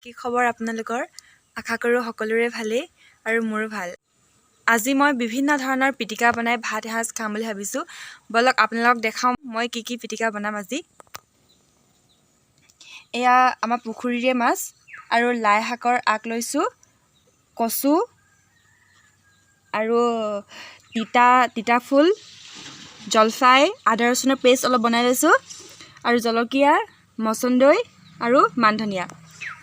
কি খবৰ আপোনালোকৰ? আশা কৰোঁ সকলোৰে ভালেই আৰু মোৰো ভাল। আজি মই বিভিন্ন ধৰণৰ পিটিকা বনাই ভাত এসাঁজ খাম বুলি ভাবিছোঁ। ব'লক আপোনালোকক দেখাওঁ মই কি পিটিকা বনাম আজি। এয়া আমাৰ পুখুৰীৰে মাছ আৰু লাই শাকৰ আগ লৈছোঁ, কচু আৰু তিতা ফুল, জলফাই, আদা ৰচুনৰ পেষ্ট অলপ বনাই লৈছোঁ আৰু জলকীয়া, মচন্দৈ আৰু মান ধনিয়া।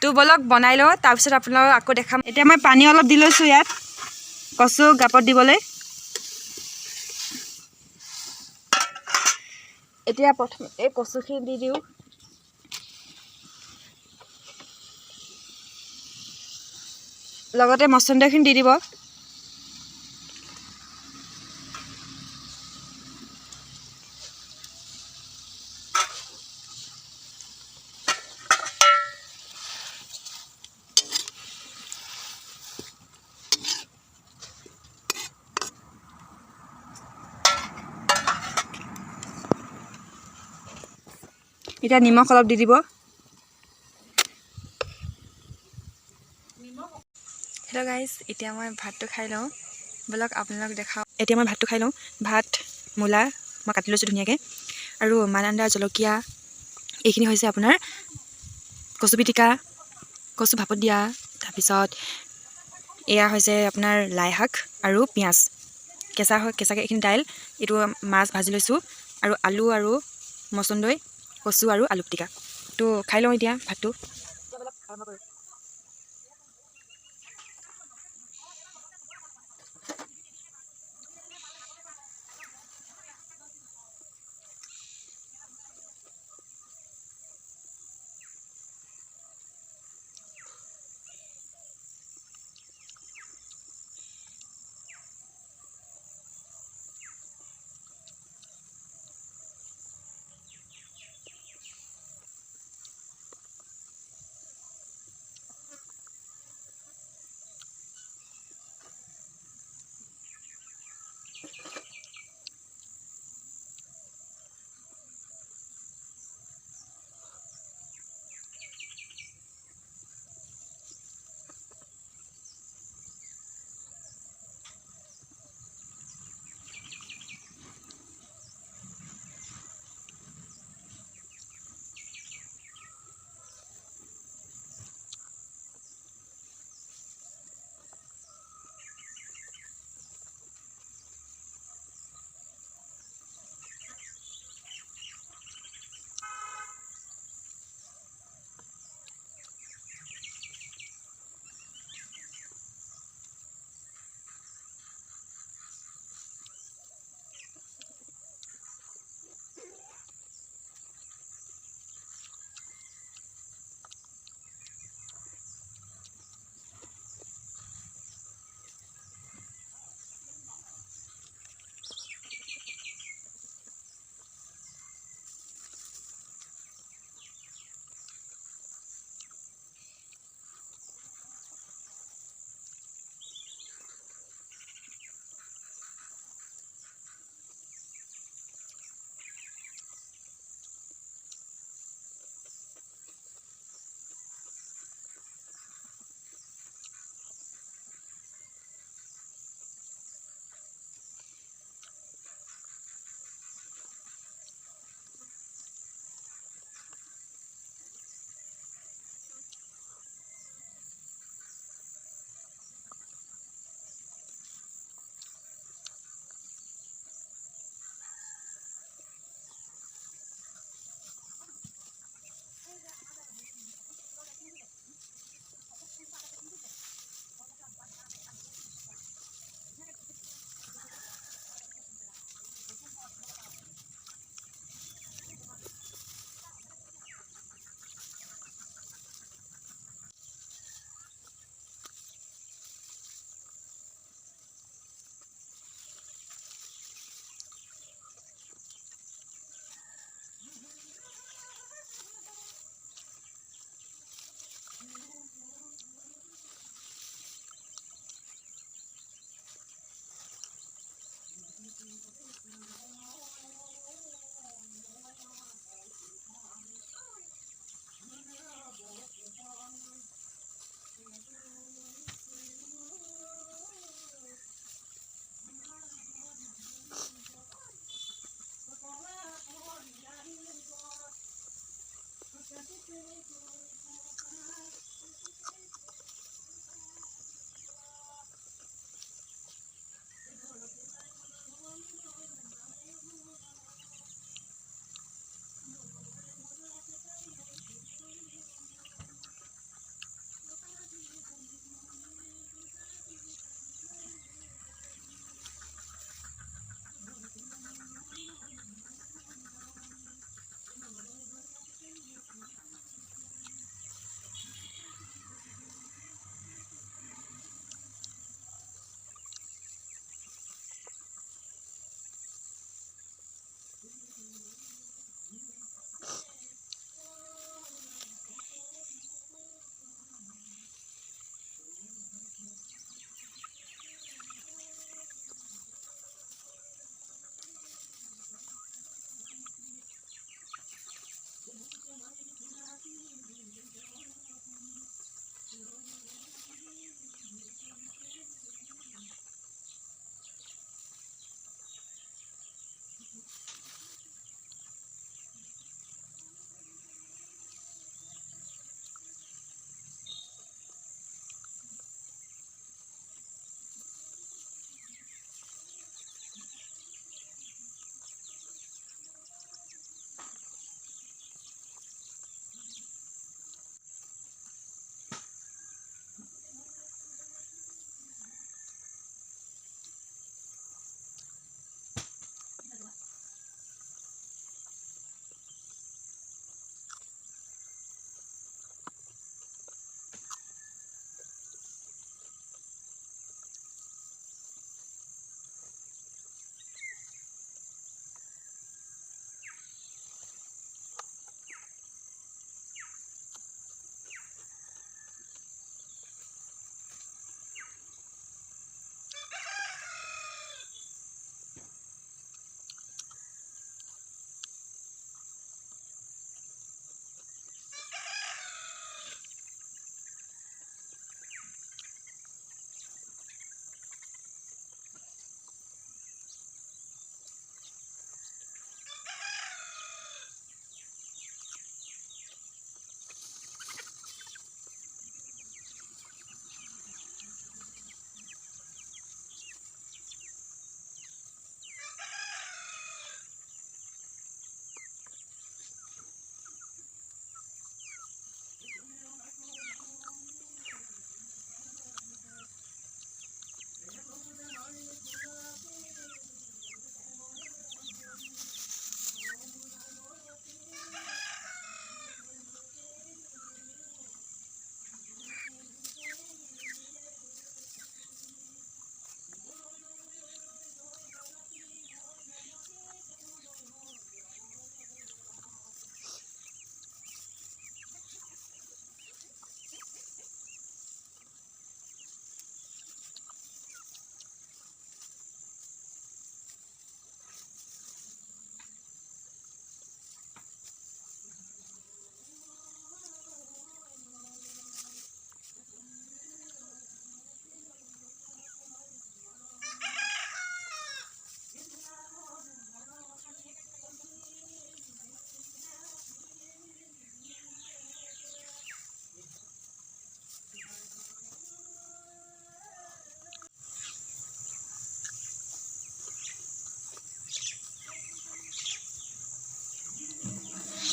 তো ব'লক বনাই লওঁ, তাৰপিছত আপোনালোকক আকৌ দেখাম। এতিয়া মই পানী অলপ দি লৈছোঁ ইয়াত কচু গাপত দিবলৈ। এতিয়া প্ৰথম এই কচুখিনি দি দিওঁ। লগতে মচন্দৈখিনি দি দিব। এতিয়া নিমখ অলপ দি দিব। হেল্ল' গাইজ, এতিয়া মই ভাতটো খাই লওঁ। ব'লক আপোনালোকক দেখাওঁ। এতিয়া মই ভাতটো খাই লওঁ। ভাত, মূলা মই কাটি লৈছোঁ ধুনীয়াকৈ আৰু মান আদা, জলকীয়া, এইখিনি হৈছে আপোনাৰ কচু পিটিকা, কচু ভাপত দিয়া। তাৰপিছত এয়া হৈছে আপোনাৰ লাই শাক আৰু পিঁয়াজ, কেঁচাকৈ এইখিনি দাইল, এইটো মাছ ভাজি লৈছোঁ আৰু আলু আৰু মচন্দৈ, কচু আৰু আলু পিটিকা। তো খাই লওঁ এতিয়া ভাতটো। আৰম্ভ কৰোঁ।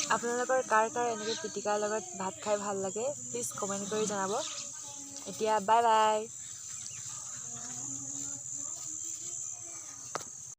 আপোনালোকৰ কাৰ কাৰ এনেকৈ পিটিকাৰ লগত ভাত খাই ভাল লাগে প্লিজ কমেণ্ট কৰি জনাব। এতিয়া বাই বাই।